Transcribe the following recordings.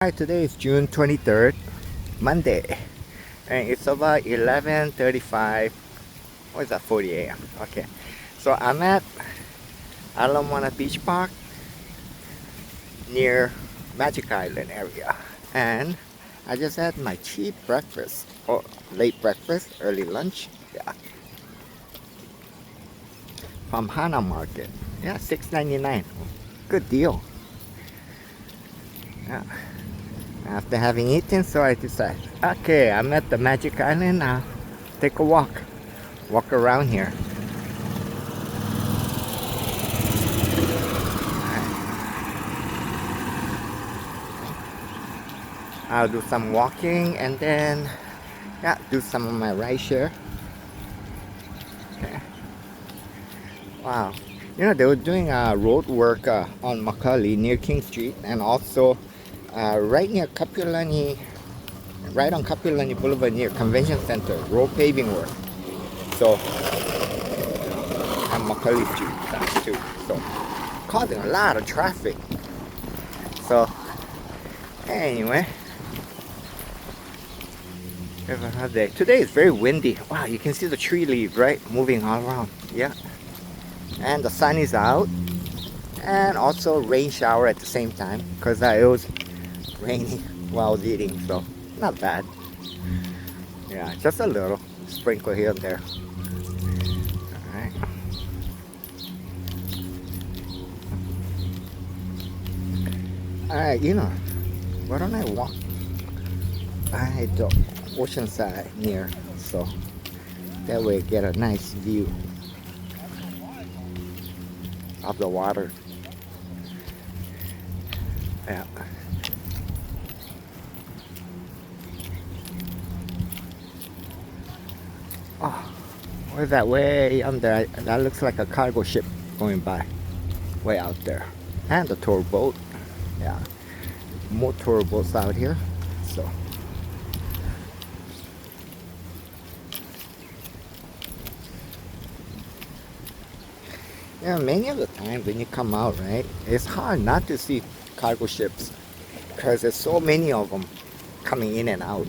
Hi, today is June 23rd, Monday, and it's about 11:35. What is that? 40 a.m. Okay, so I'm at Ala Moana Beach Park near Magic Island area, and I just had my cheap breakfast or late breakfast, early lunch. Yeah, from Hana Market. Yeah, $6.99. Good deal. Yeah. After having eaten, so I decided, okay, I'm at the Magic Island now. Take a walk around here. I'll do some walking and then, yeah, do some of my ride share. Okay. Wow, you know they were doing road work on Makali near King Street, and also right near Kapilani, right on Kapilani Boulevard near Convention Center, road paving work. So, and Makali Street that too. So, causing a lot of traffic. So, anyway, have another day. Today is very windy. Wow, you can see the tree leaves, right? Moving all around. Yeah. And the sun is out. And also rain shower at the same time, because it was raining while I was eating, so not bad. Yeah, just a little sprinkle here and there. Alright. Alright, you know, why don't I walk by the ocean side near, so that way I get a nice view of the water. Yeah. Oh, where's that way under? That looks like a cargo ship going by, way out there. And a tour boat. Yeah, more tour boats out here. So, yeah, many of the times when you come out, right, it's hard not to see cargo ships because there's so many of them coming in and out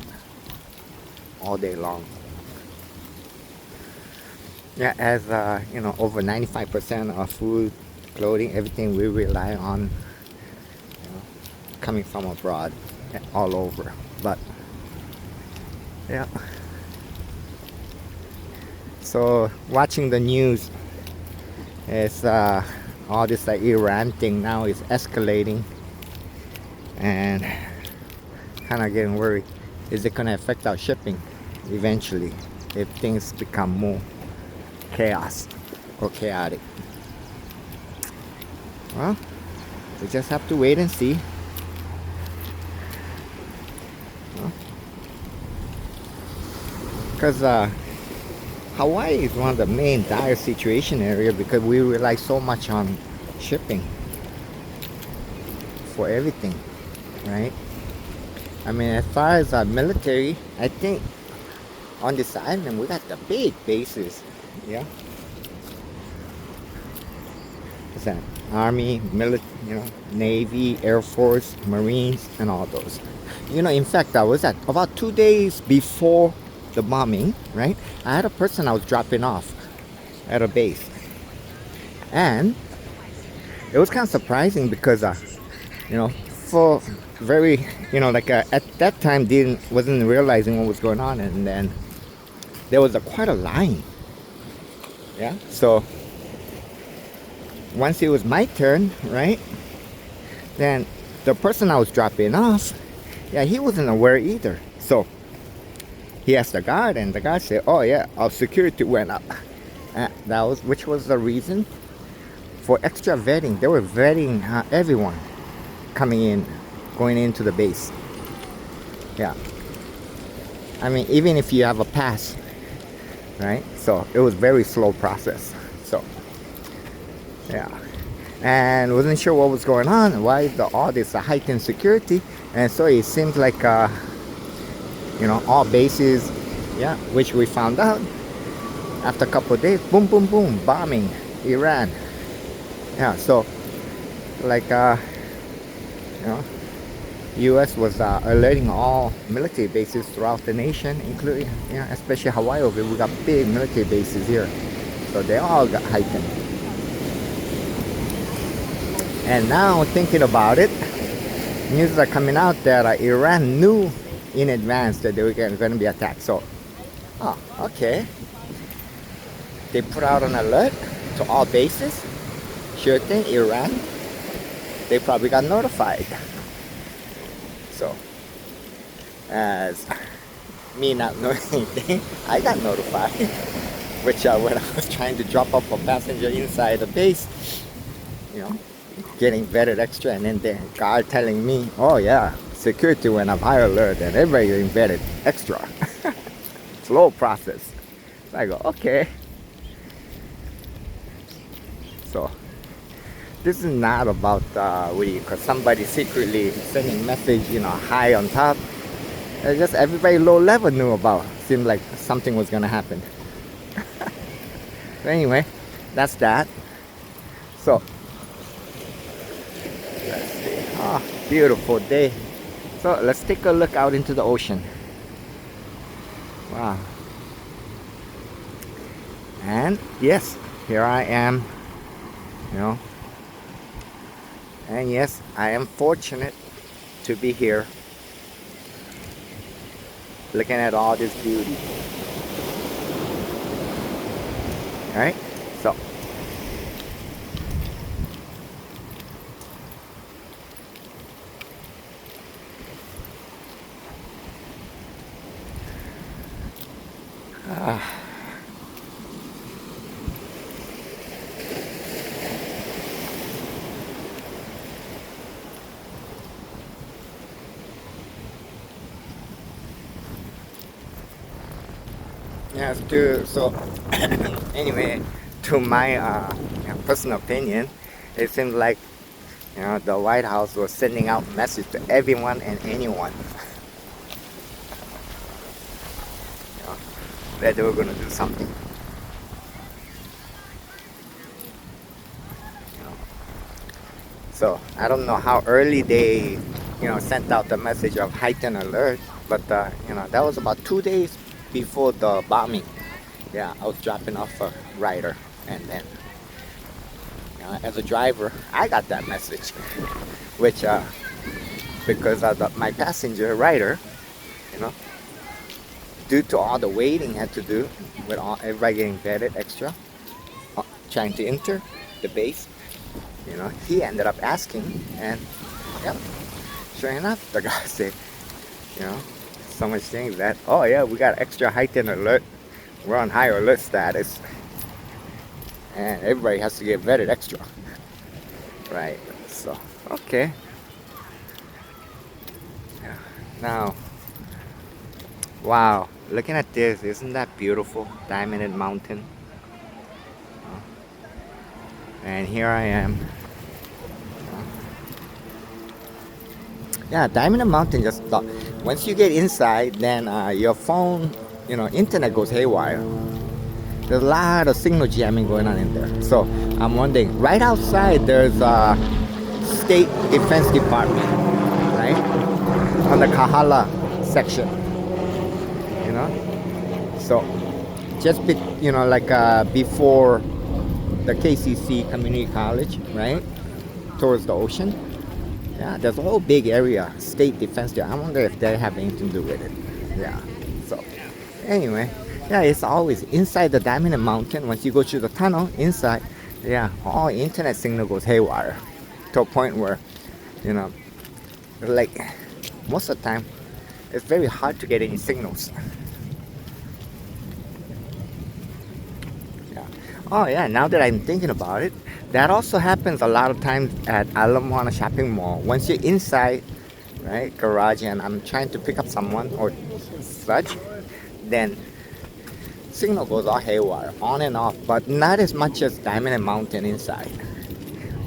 all day long. Yeah, as you know, over 95% of food, clothing, everything we rely on, you know, coming from abroad, all over. But yeah, so watching the news is all this Iran thing now is escalating, and kind of getting worried. Is it going to affect our shipping eventually if things become more chaos or chaotic? Well, we just have to wait and see. Because Hawaii is one of the main dire situation area because we rely so much on shipping for everything, right? I mean, as far as our military, I think on this island we got the big bases. Yeah. What's that? Army, military, you know, Navy, Air Force, Marines, and all those. You know, in fact, I was at about 2 days before the bombing, right? I had a person I was dropping off at a base, and it was kind of surprising because, you know, for very, you know, like at that time wasn't realizing what was going on, and then there was quite a line. Yeah, so once it was my turn, right, then the person I was dropping off, yeah, he wasn't aware either. So he asked the guard, and the guard said, "Oh yeah, our security went up." Which was the reason for extra vetting. They were vetting everyone coming in, going into the base. Yeah, I mean, even if you have a pass, right? So it was very slow process. So yeah, and wasn't sure what was going on, why all this heightened security, and so it seems like you know, all bases, yeah, which we found out after a couple of days, boom, boom, boom, bombing Iran. Yeah, so like you know, U.S. was alerting all military bases throughout the nation, including, especially Hawaii. We got big military bases here, so they all got heightened. And now, thinking about it, news are coming out that Iran knew in advance that they were going to be attacked. So, oh, okay. They put out an alert to all bases. Sure thing, Iran. They probably got notified. So, as me not knowing anything, I got notified. Which when I was trying to drop off a passenger inside the base, getting vetted extra, and then the guard telling me, oh yeah, security went up high alert and everybody getting vetted extra. Slow process. So I go, okay. So this is not about because somebody secretly sending message, high on top. It's just everybody low level knew about. Seemed like something was gonna happen. But anyway, that's that. So let's see. Oh, beautiful day. So let's take a look out into the ocean. Wow. And yes, here I am. And yes, I am fortunate to be here looking at all this beauty. Alright, so so anyway, to my personal opinion, it seems like the White House was sending out message to everyone and anyone that they were going to do something. So I don't know how early they sent out the message of heightened alert, but that was about 2 days before the bombing. Yeah, I was dropping off a rider, and then as a driver, I got that message, which because my passenger rider, due to all the waiting had to do with everybody getting vetted extra, trying to enter the base, he ended up asking, and sure enough, the guy said, so much things that, oh yeah, we got extra heightened alert. We're on high alert status. And everybody has to get vetted extra. Right. So, okay. Yeah. Now, wow. Looking at this, isn't that beautiful? Diamond Mountain. And here I am. Yeah, Diamond Mountain just thought. Once you get inside, then your phone, internet goes haywire. There's a lot of signal jamming going on in there. So I'm wondering, right outside there's a State Defense Department, right? On the Kahala section, So just before the KCC Community College, right? Towards the ocean. Yeah, there's a whole big area, State Defense there. I wonder if they have anything to do with it. Yeah. So, anyway, yeah, it's always inside the Diamond Mountain. Once you go through the tunnel, inside, all internet signal goes haywire. To a point where, like, most of the time, it's very hard to get any signals. Yeah. Oh, yeah, now that I'm thinking about it, that also happens a lot of times at Ala Moana Shopping Mall. Once you're inside, right, garage, and I'm trying to pick up someone or such, then signal goes all haywire, on and off, but not as much as Diamond Mountain inside.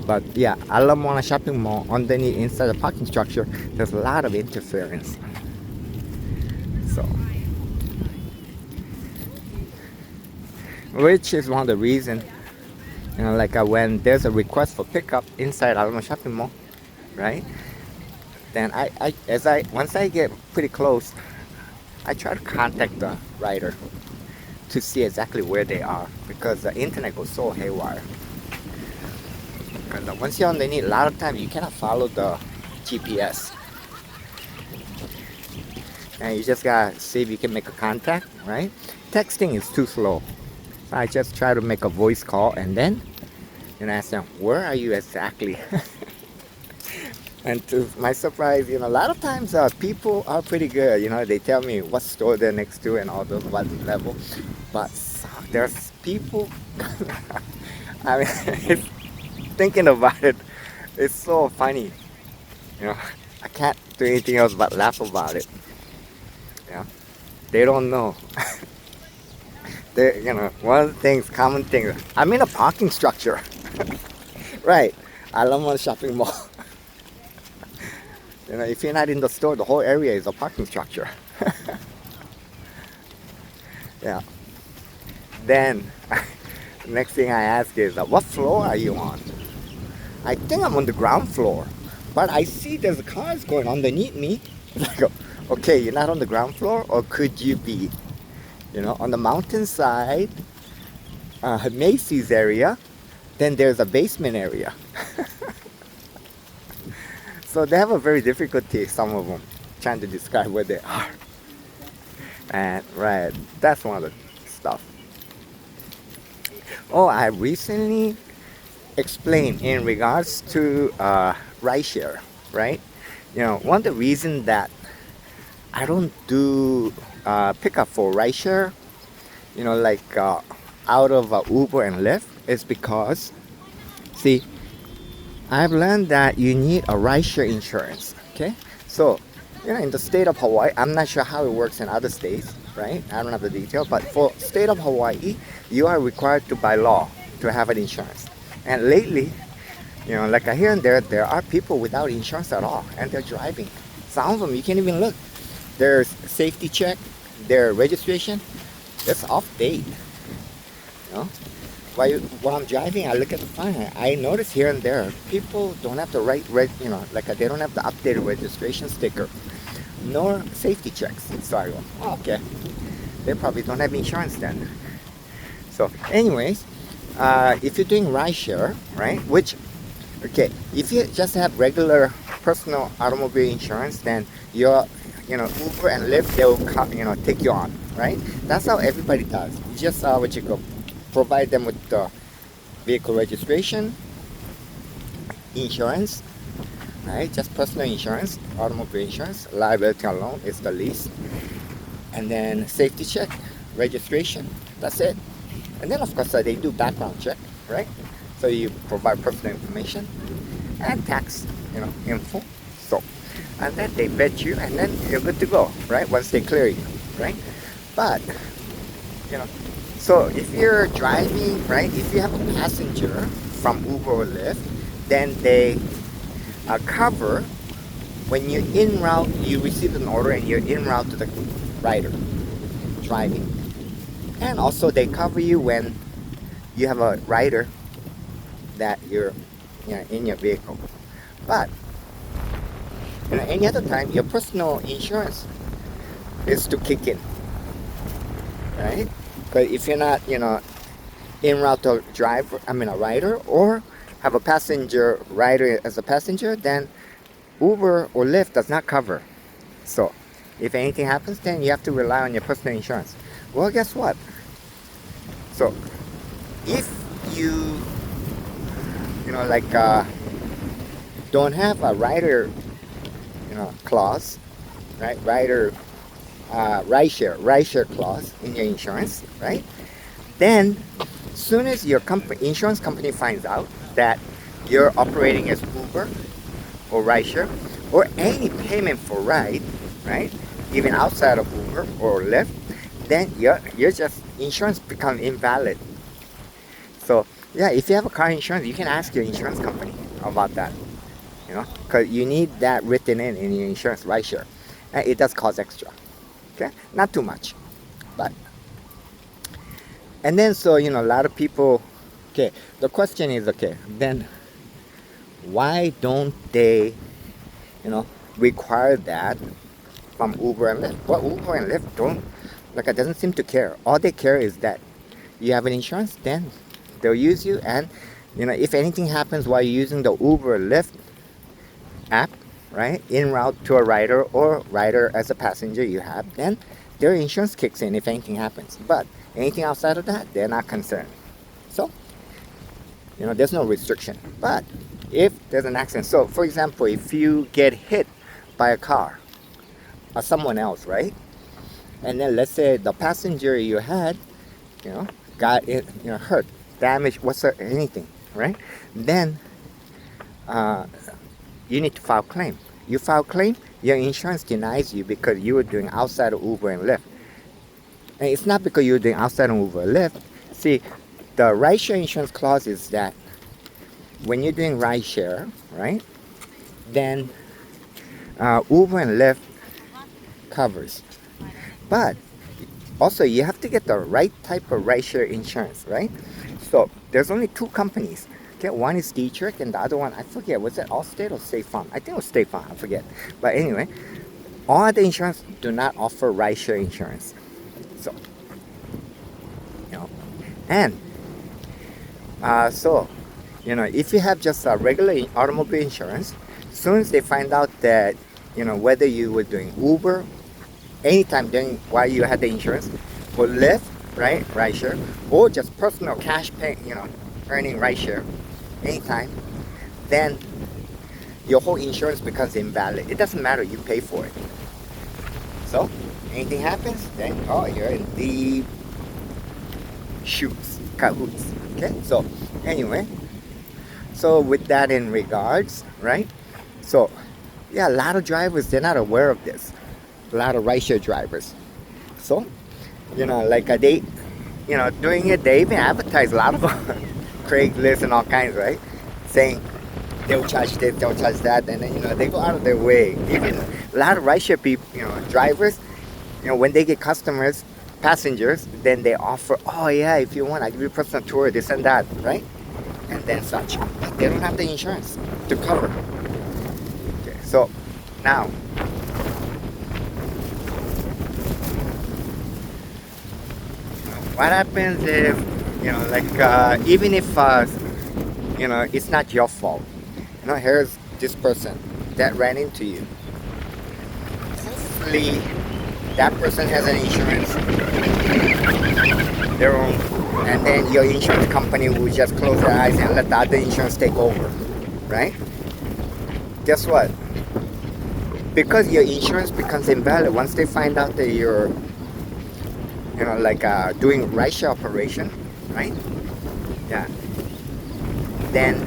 But yeah, Ala Moana Shopping Mall, underneath inside the parking structure, there's a lot of interference. So, which is one of the reasons, when there's a request for pickup inside Ala Moana Shopping Mall, right? then once I get pretty close, I try to contact the rider to see exactly where they are, because the internet goes so haywire. Because once you're underneath, a lot of times you cannot follow the GPS. And you just gotta see if you can make a contact, right? Texting is too slow. So I just try to make a voice call and then ask them, where are you exactly? And to my surprise, a lot of times people are pretty good. They tell me what store they're next to and all those, what level. But there's people, I mean, thinking about it, it's so funny. I can't do anything else but laugh about it. They don't know. One of the things, common thing, I'm in a parking structure. Right, Ala Moana shopping mall. If you're not in the store, the whole area is a parking structure. Yeah. Then, next thing I ask is, what floor are you on? I think I'm on the ground floor, but I see there's cars going underneath me. I go, okay, you're not on the ground floor, or could you be? On the mountainside, Macy's area, then there's a basement area. So they have a very difficulty, some of them, trying to describe where they are. And right, that's one of the stuff. Oh, I recently explained in regards to rideshare, right? One of the reasons that I don't do pickup for rideshare, like out of Uber and Lyft, is because, see, I've learned that you need a rideshare insurance. Okay, so in the state of Hawaii, I'm not sure how it works in other states, right? I don't have the detail, but for state of Hawaii, you are required to by law to have an insurance. And lately, like here and there are people without insurance at all, and they're driving. Some of them you can't even look. Their safety check, their registration, that's off date. While I'm driving, I look at the front. I notice here and there people don't have the right, like they don't have the updated registration sticker, nor safety checks. So I go, oh, okay, they probably don't have insurance then. So, anyways, if you're doing rideshare, right? If you just have regular personal automobile insurance, then you're, Uber and Lyft, they'll take you on, right? That's how everybody does. You just provide them with the vehicle registration, insurance, right? Just personal insurance, automobile insurance, liability alone is the least, and then safety check, registration. That's it. And then of course they do background check, right? So you provide personal information and tax, info. So, and then they vet you, and then you're good to go, right? Once they clear you, right? But so if you're driving, right, if you have a passenger from Uber or Lyft, then they cover when you're en route, you receive an order and you're en route to the rider driving. And also they cover you when you have a rider that you're in your vehicle. But any other time, your personal insurance is to kick in, right? But if you're not, en route to a rider, or have a passenger rider as a passenger, then Uber or Lyft does not cover. So if anything happens, then you have to rely on your personal insurance. Well, guess what? So if you, don't have a rider, clause, right? Rideshare clause in your insurance, right? Then, soon as your insurance company finds out that you're operating as Uber or rideshare or any payment for ride, right? Even outside of Uber or Lyft, then you're just insurance becomes invalid. So yeah, if you have a car insurance, you can ask your insurance company about that, because you need that written in your insurance rideshare, and it does cost extra. Okay, not too much, but and then so a lot of people. Okay, the question is, okay, then why don't they, require that from Uber and Lyft. But Uber and Lyft don't, like, it doesn't seem to care. All they care is that you have an insurance, then they'll use you. And if anything happens while you're using the Uber or Lyft app, right, en route to a rider or rider as a passenger you have, then their insurance kicks in if anything happens. But anything outside of that, they're not concerned. So there's no restriction. But if there's an accident, so for example, if you get hit by a car or someone else, right, and then let's say the passenger you had got it, hurt, damaged, anything, right, then you need to file claim. You file claim, your insurance denies you because you were doing outside of Uber and Lyft. And it's not because you were doing outside of Uber and Lyft. See, the rideshare insurance clause is that when you're doing rideshare, right, then Uber and Lyft covers. But also you have to get the right type of rideshare insurance, right? So there's only two companies. Okay, one is Dietrich and the other one, I forget, was it Allstate or State Farm? I think it was State Farm, I forget. But anyway, all the insurance do not offer rideshare insurance. So, and so, if you have just a regular automobile insurance, as soon as they find out that, whether you were doing Uber, anytime while you had the insurance, or Lyft, right, rideshare, or just personal cash pay, earning rideshare, anytime, then your whole insurance becomes invalid. It doesn't matter, you pay for it. So, anything happens, then, you're in deep shoes, cahoots. Okay, so anyway, so with that in regards, right, so yeah, a lot of drivers, they're not aware of this. A lot of rideshare drivers. So, like they, doing it, they even advertise a lot of Craigslist and all kinds, right? Saying they'll charge this, they'll charge that, and then they go out of their way. Even a lot of rideshare people, drivers, when they get customers, passengers, then they offer, oh yeah, if you want, I give you a personal tour, this and that, right? And then such. But they don't have the insurance to cover. Okay, so now, what happens if, even if, it's not your fault. Here's this person that ran into you. Hopefully, that person has an insurance, their own, and then your insurance company will just close their eyes and let the other insurance take over, right? Guess what? Because your insurance becomes invalid once they find out that you're doing rideshare operation, right? Yeah. Then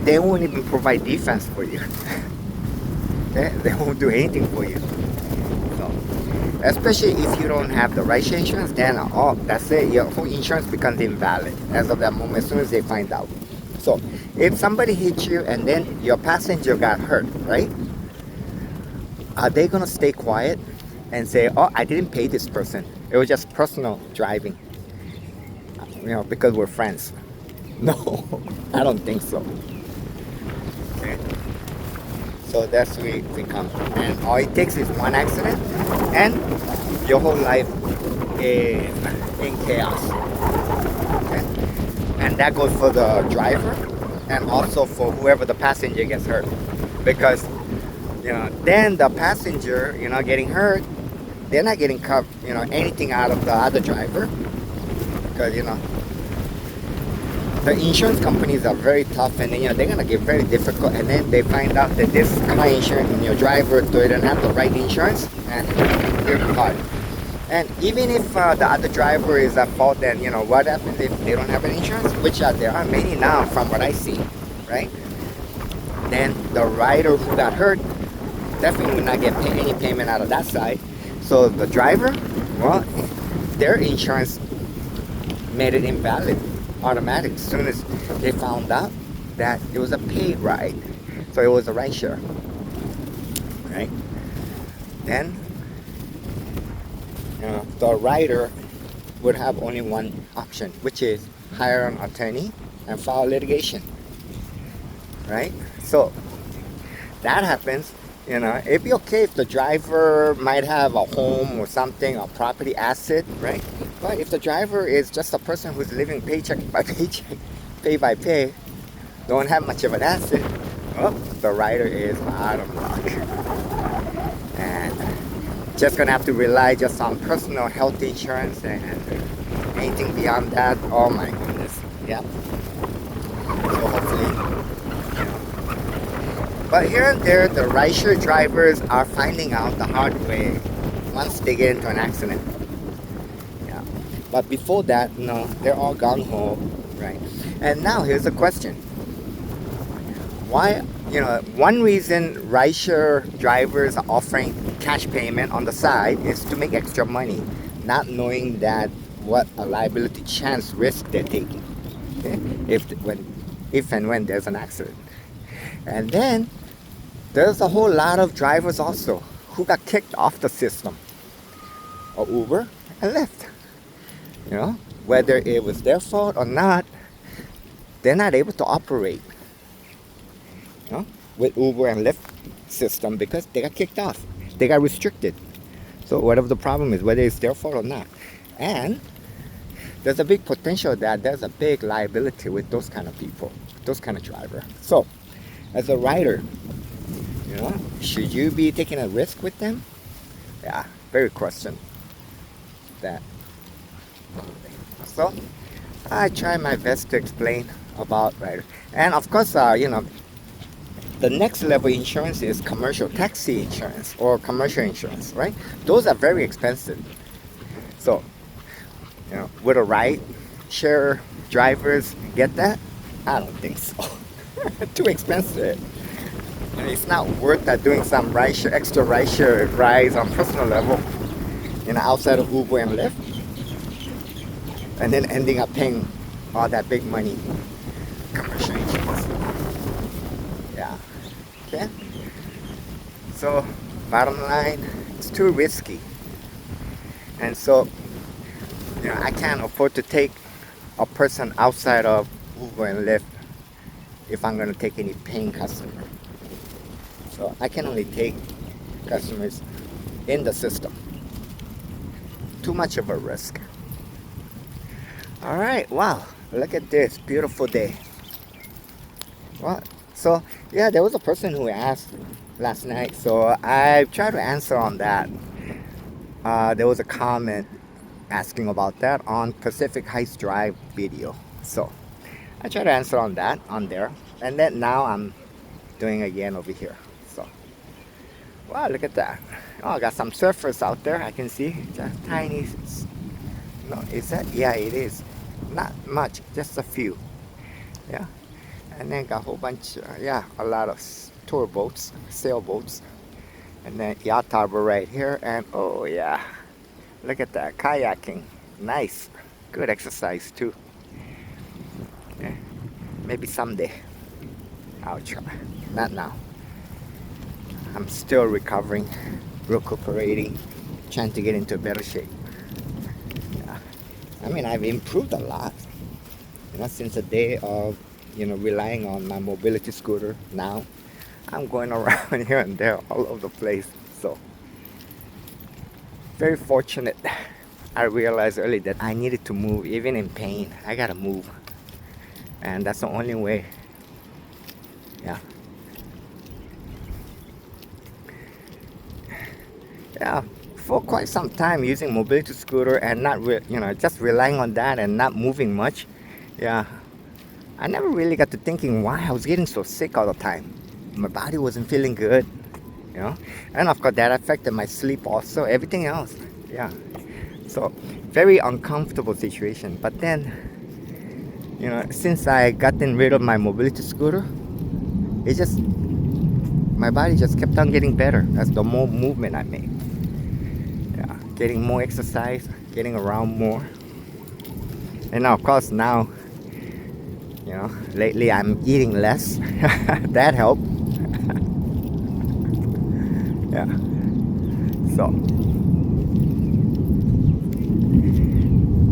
they won't even provide defense for you. Okay? They won't do anything for you. So, especially if you don't have the rideshare insurance, then that's it. Your whole insurance becomes invalid as of that moment, as soon as they find out. So, if somebody hits you and then your passenger got hurt, right? Are they gonna stay quiet and say, oh, I didn't pay this person, it was just personal driving, because we're friends? No, I don't think so. Okay. So that's where it comes from. And all it takes is one accident and your whole life is in chaos. Okay. And that goes for the driver and also for whoever the passenger gets hurt. Because then the passenger, getting hurt, they're not getting anything out of the other driver, because the insurance companies are very tough, and then they're gonna get very difficult, and then they find out that this car insurance and your driver didn't have the right insurance, and you're caught. And even if the other driver is at fault, then what happens if they don't have an insurance, which there are many now from what I see, right? Then the rider who got hurt definitely will not get any payment out of that side. So the driver, well, their insurance made it invalid automatic as soon as they found out that it was a paid ride. So it was a rideshare, right? Then the rider would have only one option, which is hire an attorney and file litigation, right? So that happens, You know, it'd be okay if the driver might have a home or something, a property asset, right? But if the driver is just a person who's living paycheck by paycheck, pay by pay, don't have much of an asset, well, the rider is out of luck. And just gonna have to rely just on personal health insurance, and anything beyond that, oh my goodness, yeah. So hopefully, but here and there, the rideshare drivers are finding out the hard way once they get into an accident. Yeah. But before that, no, they're all gung-ho, right? And now here's a question. Why, one reason rideshare drivers are offering cash payment on the side is to make extra money, not knowing that what a liability chance risk they're taking, okay? If and when there's an accident. And then there's a whole lot of drivers also who got kicked off the system, or Uber and Lyft. Whether it was their fault or not, they're not able to operate with Uber and Lyft system because they got kicked off. They got restricted. So whatever the problem is, whether it's their fault or not. And there's a big potential that there's a big liability with those kind of people, those kind of driver. So as a rider, should you be taking a risk with them? Yeah, very question that. So I try my best to explain about rider. And of course, the next level insurance is commercial taxi insurance or commercial insurance, right? Those are very expensive. So, would a ride share drivers get that? I don't think so. Too expensive. It's not worth that doing some extra rideshare rides on personal level, outside of Uber and Lyft, and then ending up paying all that big money commercial insurance. Yeah. Okay. So, bottom line, it's too risky, and so I can't afford to take a person outside of Uber and Lyft if I'm going to take any paying customer. So I can only take customers in the system. Too much of a risk. All right, wow, look at this beautiful day. Well, so yeah, there was a person who asked last night, so I tried to answer on that. There was a comment asking about that on Pacific Heights Drive video. So I tried to answer on that on there, and then now I'm doing again over here. So wow, look at that. Oh, I got some surfers out there. I can see just tiny. No, is that? Yeah, it is. Not much, just a few. Yeah, and then got a whole bunch. A lot of tour boats, sailboats, and then yacht harbor right here. And oh yeah, look at that, kayaking. Nice, good exercise too. Yeah. Maybe someday I'll try. Not now. I'm still recovering, recuperating, trying to get into better shape. Yeah. I mean, I've improved a lot, since the day of, relying on my mobility scooter. Now, I'm going around here and there, all over the place. So, very fortunate. I realized early that I needed to move, even in pain. I gotta move, and that's the only way. Yeah. Yeah, for quite some time using mobility scooter and not, just relying on that and not moving much. Yeah, I never really got to thinking why I was getting so sick all the time. My body wasn't feeling good, and of course that affected my sleep also, everything else. Yeah, so very uncomfortable situation. But then, since I gotten rid of my mobility scooter, my body just kept on getting better as the more movement I made. Yeah, getting more exercise, getting around more. And now, of course, lately I'm eating less. That helped. Yeah.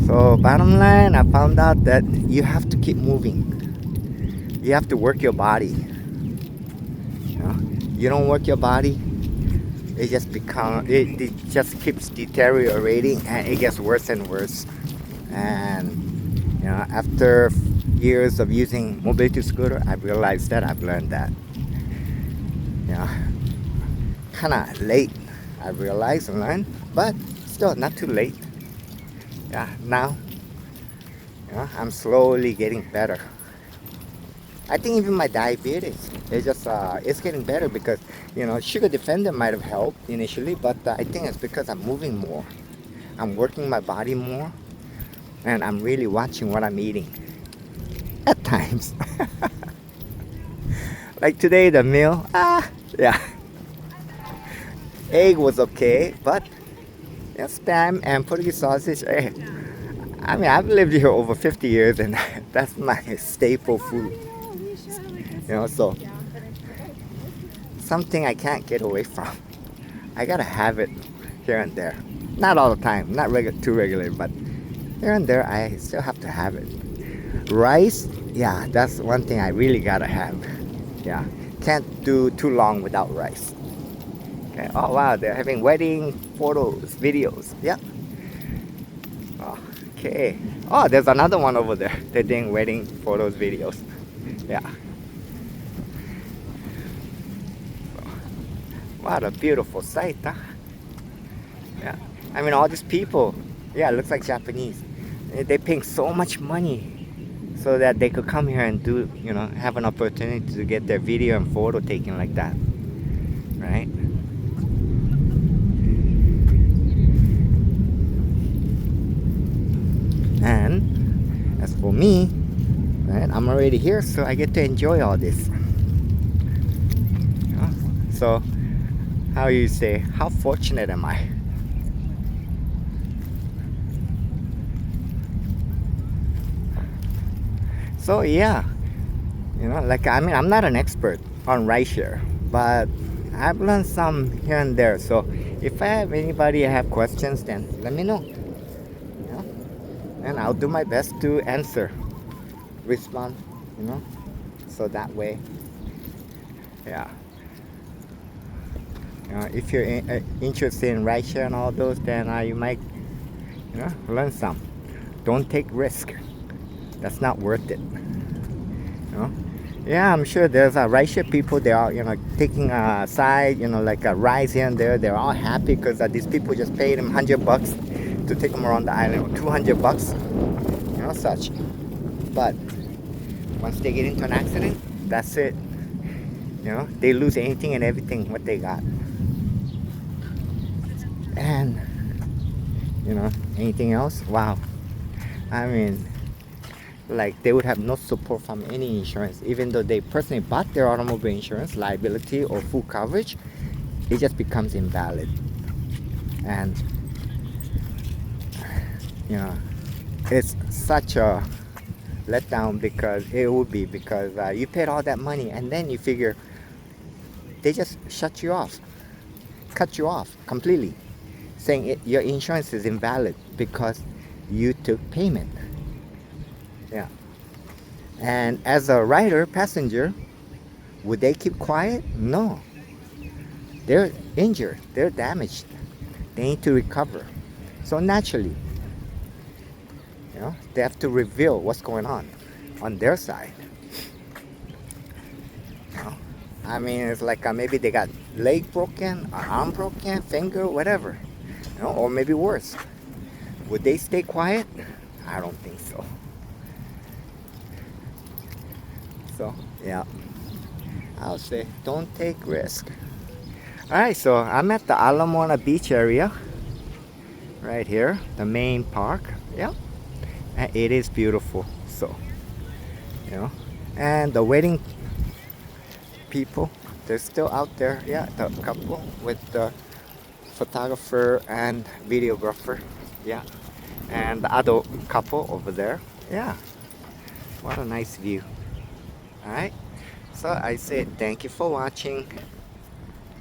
So bottom line, I found out that you have to keep moving. You have to work your body. You don't work your body, it just keeps deteriorating, and it gets worse and worse. And after years of using mobility scooter, I realized that I've learned that. Kind of late, I realized and learned, but still not too late. Now I'm slowly getting better. I think even my diabetes it's getting better, because sugar defender might have helped initially, but I think it's because I'm moving more, I'm working my body more, and I'm really watching what I'm eating at times. Like today, the meal, egg was okay, but spam and Portuguese sausage, I mean, I've lived here over 50 years, and that's my staple food. So something I can't get away from. I gotta have it here and there. Not all the time, not too regular, but here and there I still have to have it. Rice, that's one thing I really gotta have. Can't do too long without rice. Okay. Oh wow, they're having wedding photos, videos. Okay. Oh, there's another one over there. They're doing wedding photos, videos. What a beautiful sight, huh? I mean, all these people, it looks like Japanese. They're paying so much money so that they could come here and do, have an opportunity to get their video and photo taken like that, right? And as for me, right, I'm already here, so I get to enjoy all this. So, how you say, how fortunate am I? So like, I mean, I'm not an expert on rideshare, but I've learned some here and there. So if I have anybody have questions, then let me know. And I'll do my best to answer, respond, so that way, if you're interested in rideshare and all those, then you might, learn some. Don't take risk. That's not worth it. I'm sure there's rideshare people. They are, taking a side, like a rides here and there. They're all happy because these people just paid them $100 to take them around the island, or $200, such. But once they get into an accident, that's it. They lose anything and everything what they got. And anything else? Wow. I mean, like, they would have no support from any insurance, even though they personally bought their automobile insurance, liability or full coverage. It just becomes invalid. And it's such a letdown, because you paid all that money, and then you figure they just cut you off completely, saying your insurance is invalid because you took payment. And as a rider, passenger, would they keep quiet? No. They're injured, they're damaged, they need to recover. So naturally, they have to reveal what's going on their side. I mean, it's like maybe they got leg broken, arm broken, finger, whatever, or maybe worse. Would they stay quiet? I don't think so. So I'll say don't take risk. Alright, so I'm at the Ala Moana Beach area right here, the main park. And it is beautiful. So and the wedding people, they're still out there. The couple with the photographer and videographer. And the other couple over there. What a nice view. Alright, so I say thank you for watching.